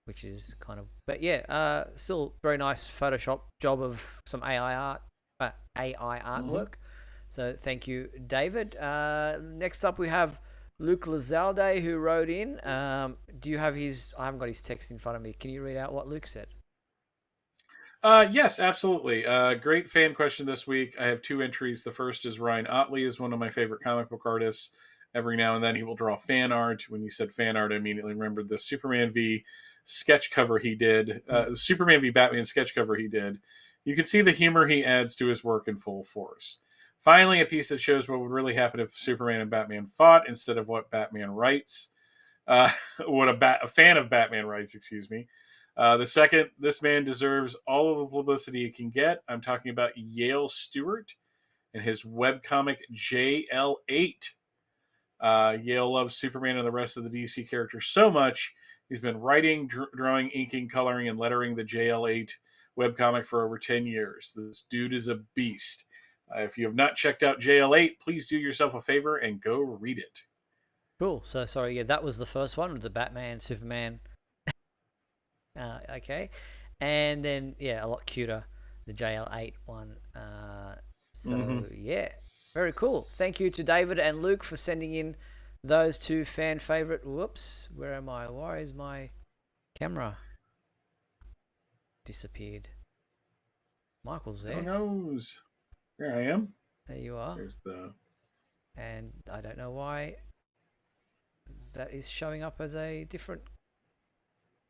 which is kind of. But yeah, still very nice Photoshop job of some AI artwork. So thank you, David. Next up we have Luke Lazalde, who wrote in. Do you have his? I haven't got his text in front of me. Can you read out what Luke said? Yes, absolutely. Great fan question this week. I have 2 entries. The first is Ryan Otley is one of my favorite comic book artists. Every now and then he will draw fan art. When you said fan art, I immediately remembered the Superman v sketch cover he did. The Superman v Batman sketch cover he did. You can see the humor he adds to his work in full force. Finally, a piece that shows what would really happen if Superman and Batman fought instead of what Batman writes. What a fan of Batman writes, excuse me. The second, this man deserves all of the publicity he can get. I'm talking about Yale Stewart and his webcomic JL8. Yale loves Superman and the rest of the DC characters so much. He's been writing, drawing, inking, coloring, and lettering the JL8 webcomic for over 10 years. This dude is a beast. If you have not checked out JL8, please do yourself a favor and go read it. Cool. So, sorry, yeah, that was the first one, the Batman, Superman. Okay. And then, yeah, a lot cuter, the JL8 one. Yeah, very cool. Thank you to David and Luke for sending in those 2 fan favorite. Whoops, where am I? Why is my camera disappeared? Michael's there. Who knows? There I am. There you are. There's the... And I don't know why that is showing up as a different...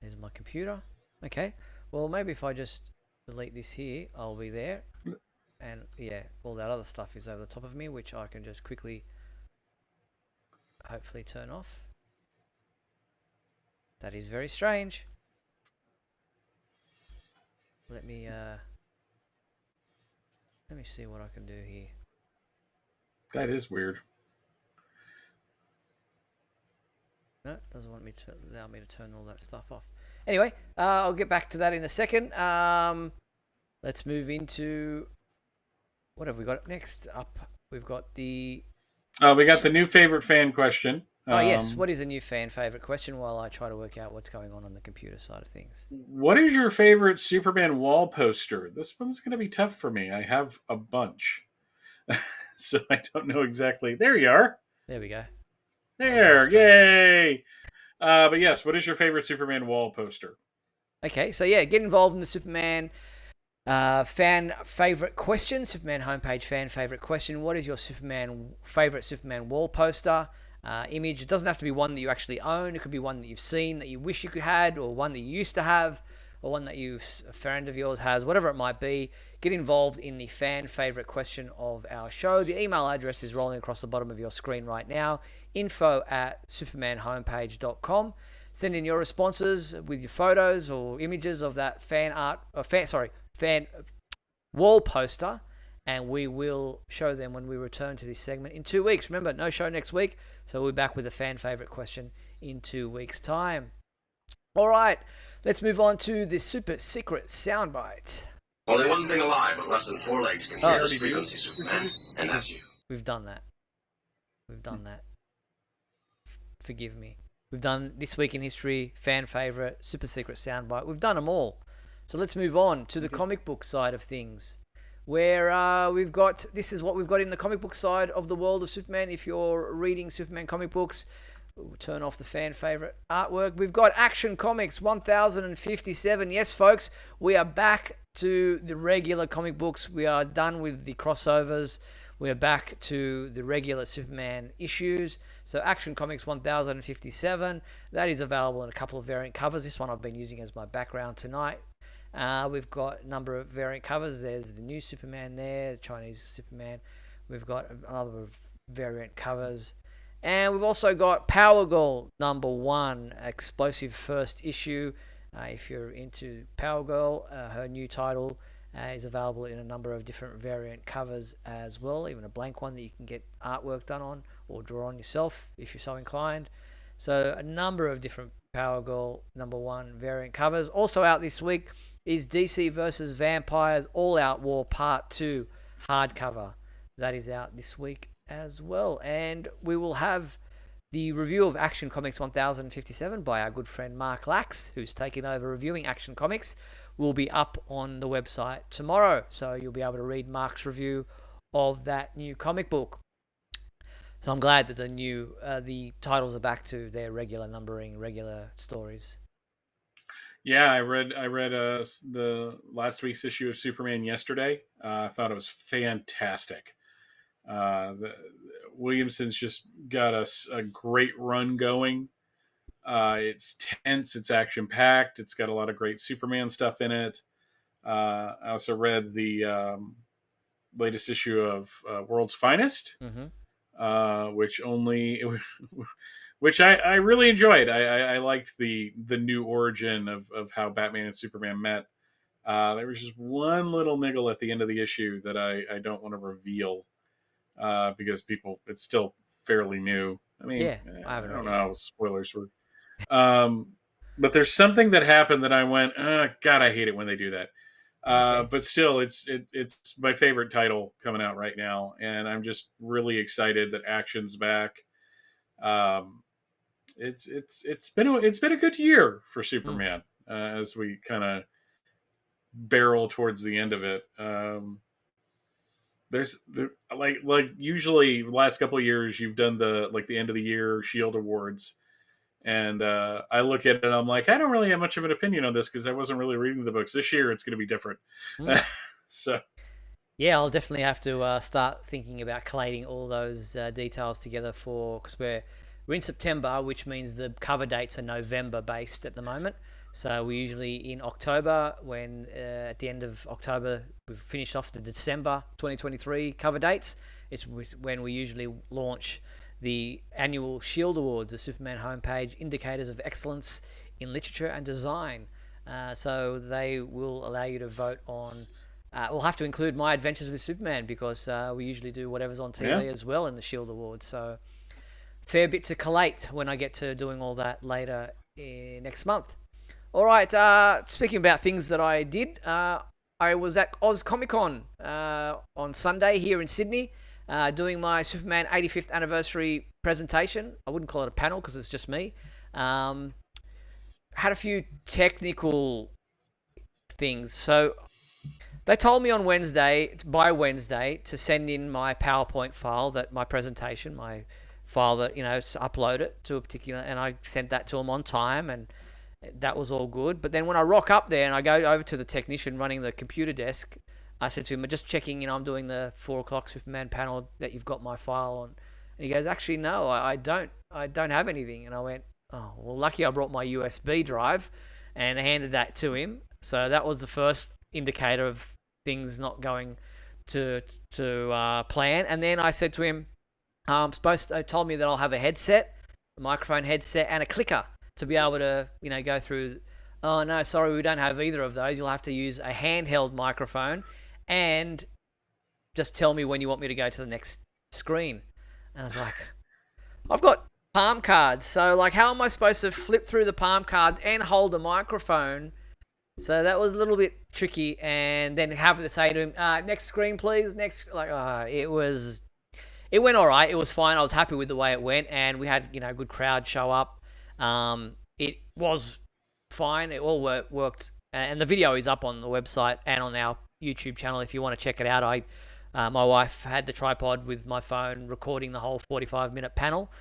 There's my computer. Okay. Well, maybe if I just delete this here, I'll be there. And yeah, all that other stuff is over the top of me, which I can just quickly, hopefully, turn off. That is very strange. Let me see what I can do here. That is weird. No, it doesn't want me to allow me to turn all that stuff off. Anyway, I'll get back to that in a second. Let's move into what have we got next up? We've got the we got the new favorite fan question. Oh yes, what is a new fan favorite question? While I try to work out what's going on the computer side of things. What is your favorite Superman wall poster? This one's going to be tough for me. I have a bunch, so I don't know exactly. There you are. There we go. There, yay! But yes, what is your favorite Superman wall poster? Okay, so yeah, get involved in the Superman fan favorite question, Superman homepage fan favorite question. What is your favorite Superman wall poster? Image. It doesn't have to be one that you actually own. It could be one that you've seen that you wish you could had, or one that you used to have, or one that a friend of yours has, whatever it might be. Get involved in the fan favorite question of our show. The email address is rolling across the bottom of your screen right now. info@supermanhomepage.com. Send in your responses with your photos or images of that fan wall poster, and we will show them when we return to this segment in 2 weeks. Remember, no show next week, so we'll be back with a fan favorite question in 2 weeks' time. All right, let's move on to the super secret soundbite. Only one thing alive with less than 4 legs can hear this frequency, Superman, and that's you. We've done that. Forgive me. We've done This Week in History, fan favorite, super secret soundbite. We've done them all. So let's move on to the comic book side of things, where this is what we've got in the comic book side of the world of Superman. If you're reading Superman comic books, we'll turn off the fan favorite artwork. We've got Action Comics 1057. Yes, folks, we are back to the regular comic books. We are done with the crossovers. We are back to the regular Superman issues. So Action Comics 1057, that is available in a couple of variant covers. This one I've been using as my background tonight. We've got a number of variant covers. There's the new Superman there, the Chinese Superman. We've got a number of variant covers. And we've also got Power Girl #1, explosive first issue. If you're into Power Girl, her new title, is available in a number of different variant covers as well, even a blank one that you can get artwork done on or draw on yourself if you're so inclined. So a number of different Power Girl #1 variant covers. Also out this week is DC vs. Vampires All Out War Part 2 hardcover. That is out this week as well. And we will have the review of Action Comics 1057 by our good friend Mark Lax, who's taken over reviewing Action Comics, will be up on the website tomorrow. So you'll be able to read Mark's review of that new comic book. So I'm glad that the titles are back to their regular numbering, regular stories. Yeah, I read the last week's issue of Superman yesterday. I thought it was fantastic. Williamson's just got a great run going. It's tense, it's action packed, it's got a lot of great Superman stuff in it. I also read the latest issue of World's Finest, which I really enjoyed. I liked the new origin of how Batman and Superman met. There was just one little niggle at the end of the issue that I don't want to reveal because it's still fairly new. I mean, yeah, I don't know how spoilers work. But there's something that happened that I went, God, I hate it when they do that. But still, it's my favorite title coming out right now, and I'm just really excited that Action's back. It's been a good year for Superman as we kind of barrel towards the end of it. There's like usually the last couple of years you've done the end of the year Shield Awards, and I look at it and I'm like, I don't really have much of an opinion on this because I wasn't really reading the books. This year it's going to be different. So yeah, I'll definitely have to start thinking about collating all those details together because we're in September, which means the cover dates are November based at the moment. So we're usually in October when at the end of October we've finished off the December 2023 cover dates. It's when we usually launch the annual Shield Awards, the Superman homepage, indicators of excellence in literature and design. So they will allow you to vote on. We'll have to include My Adventures with Superman because we usually do whatever's on TV as well in the Shield Awards. So fair bit to collate when I get to doing all that later next month. All right, speaking about things that I did, I was at Oz Comic Con on Sunday here in Sydney doing my Superman 85th anniversary presentation. I wouldn't call it a panel because it's just me. Had a few technical things. So they told me by Wednesday, to send in my PowerPoint file, my presentation, my file that, upload it to a particular, and I sent that to them on time, and that was all good. But then when I rock up there and I go over to the technician running the computer desk, I said to him, just checking, I'm doing the 4:00 Superman panel that you've got my file on. And he goes, actually, no, I don't have anything. And I went, oh, well, lucky I brought my USB drive, and I handed that to him. So that was the first indicator of things not going to plan. And then I said to him, they told me that I'll have a headset, a microphone headset, and a clicker to be able to, go through. Oh, no, sorry, we don't have either of those. You'll have to use a handheld microphone and just tell me when you want me to go to the next screen. And I was like, I've got palm cards. So, how am I supposed to flip through the palm cards and hold a microphone? So that was a little bit tricky. And then having to say to him, next screen, please. Next, it went all right. It was fine. I was happy with the way it went. And we had, a good crowd show up. It was fine. It all worked, and the video is up on the website and on our YouTube channel if you want to check it out. My wife had the tripod with my phone recording the whole 45-minute panel,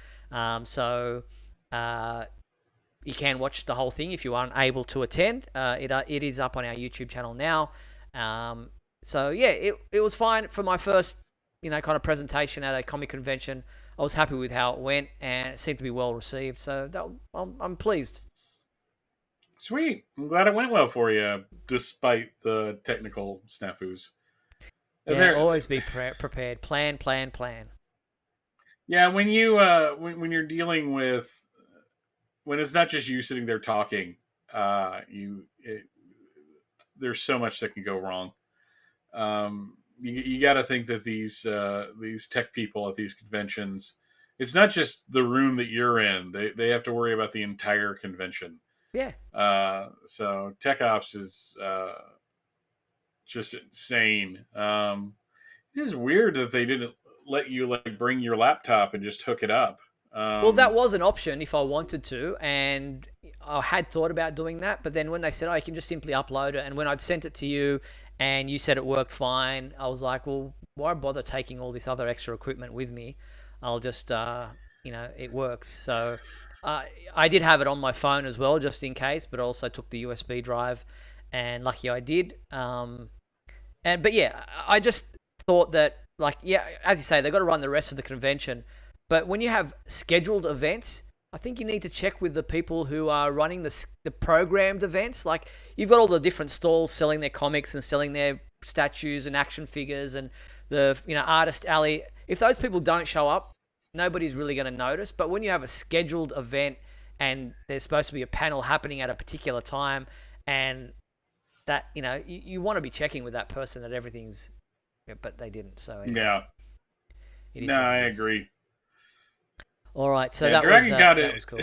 so you can watch the whole thing if you aren't able to attend. It is up on our YouTube channel now. So yeah, it was fine for my first kind of presentation at a comic convention. I was happy with how it went, and it seemed to be well received. So I'm pleased. Sweet. I'm glad it went well for you, despite the technical snafus. Yeah, always be prepared. Plan. Yeah, when you when you're dealing with when it's not just you sitting there talking, there's so much that can go wrong. You got to think that these tech people at these conventions, it's not just the room that you're in. They have to worry about the entire convention. Yeah. So tech ops is just insane. It is weird that they didn't let you like bring your laptop and just hook it up. Well, that was an option if I wanted to, and I had thought about doing that. But then when they said, "Oh, you can just simply upload it," and when I'd sent it to you, and you said it worked fine, I was like, "Well, why bother taking all this other extra equipment with me? I'll just, it works." So I did have it on my phone as well, just in case, but I also took the USB drive, and lucky I did. But yeah, I just thought that, like, yeah, as you say, they've got to run the rest of the convention. But when you have scheduled events, I think you need to check with the people who are running the programmed events. Like, you've got all the different stalls selling their comics and selling their statues and action figures and the artist alley. If those people don't show up, nobody's really going to notice. But when you have a scheduled event and there's supposed to be a panel happening at a particular time, and that you want to be checking with that person that everything's, but they didn't. So yeah. No, I agree. All right, so yeah, that was cool.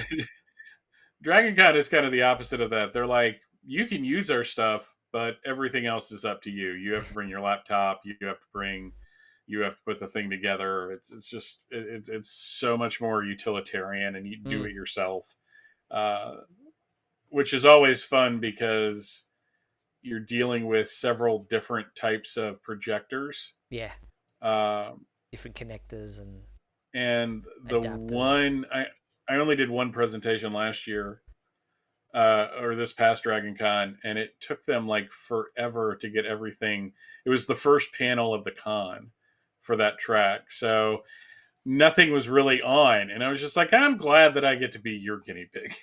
Dragon Con is kind of the opposite of that. They're like, you can use our stuff, but everything else is up to you. You have to bring your laptop. You have to put the thing together. It's just it's so much more utilitarian, and you do it yourself, which is always fun because you're dealing with several different types of projectors. Yeah. Different connectors and the adapters. one I only did one presentation last year, or this past Dragon Con, and it took them like forever to get everything. It was the first panel of the con for that track, so nothing was really on, and I was just like, I'm glad that I get to be your guinea pig.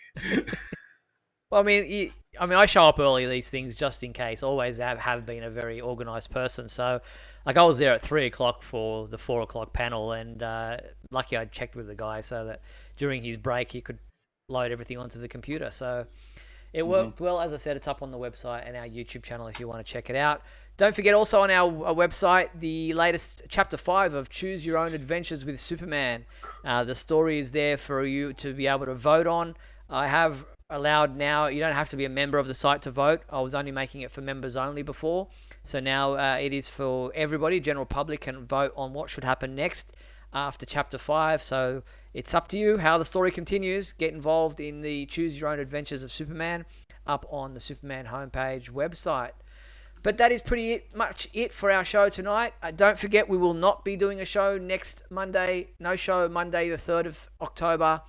Well, I show up early these things just in case. Always have been a very organized person. So, like, I was there at 3:00 for the 4:00 panel, and lucky I checked with the guy so that during his break he could load everything onto the computer. So it worked well. As I said, it's up on the website and our YouTube channel if you want to check it out. Don't forget also on our website the latest Chapter 5 of Choose Your Own Adventures with Superman. The story is there for you to be able to vote on. I have allowed now, you don't have to be a member of the site to vote. I was only making it for members only before. So now it is for everybody. General public can vote on what should happen next after Chapter 5. So it's up to you how the story continues. Get involved in the Choose Your Own Adventures of Superman up on the Superman homepage website. But that is much it for our show tonight. Don't forget, we will not be doing a show next Monday. No show Monday the 3rd of October.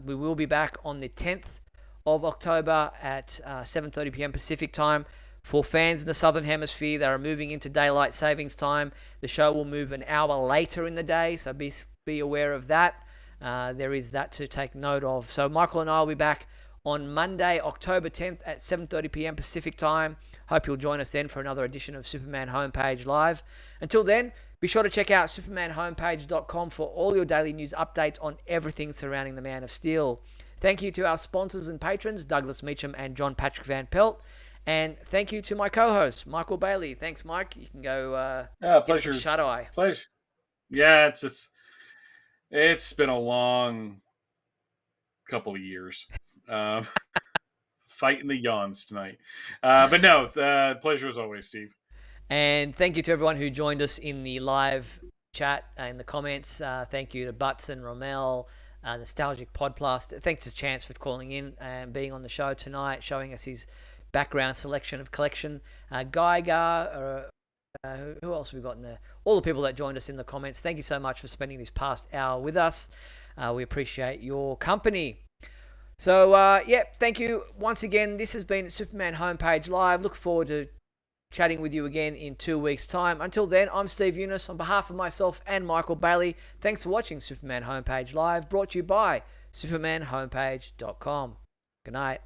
We will be back on the 10th of October at 7:30 p.m. Pacific time. For fans in the Southern Hemisphere that are moving into daylight savings time, the show will move an hour later in the day, so be aware of that. There is that to take note of. So Michael and I will be back on Monday, October 10th at 7:30 p.m. Pacific time. Hope you'll join us then for another edition of Superman Homepage Live. Until then, be sure to check out supermanhomepage.com for all your daily news updates on everything surrounding the Man of Steel. Thank you to our sponsors and patrons, Douglas Meacham and John Patrick Van Pelt. And thank you to my co-host, Michael Bailey. Thanks, Mike. You can go pleasure. Shut-eye. Pleasure. Yeah, it's been a long couple of years. Fighting the yawns tonight. But no, pleasure as always, Steve. And thank you to everyone who joined us in the live chat in the comments. Thank you to Butts and Rommel, Nostalgic Podplast. Thanks to Chance for calling in and being on the show tonight, showing us his background selection of collection. Geiger, who else have we got in there? All the people that joined us in the comments. Thank you so much for spending this past hour with us. We appreciate your company. So, thank you once again. This has been Superman Homepage Live. Look forward to chatting with you again in 2 weeks' time. Until then, I'm Steve Eunice. On behalf of myself and Michael Bailey, thanks for watching Superman Homepage Live, brought to you by supermanhomepage.com. Good night.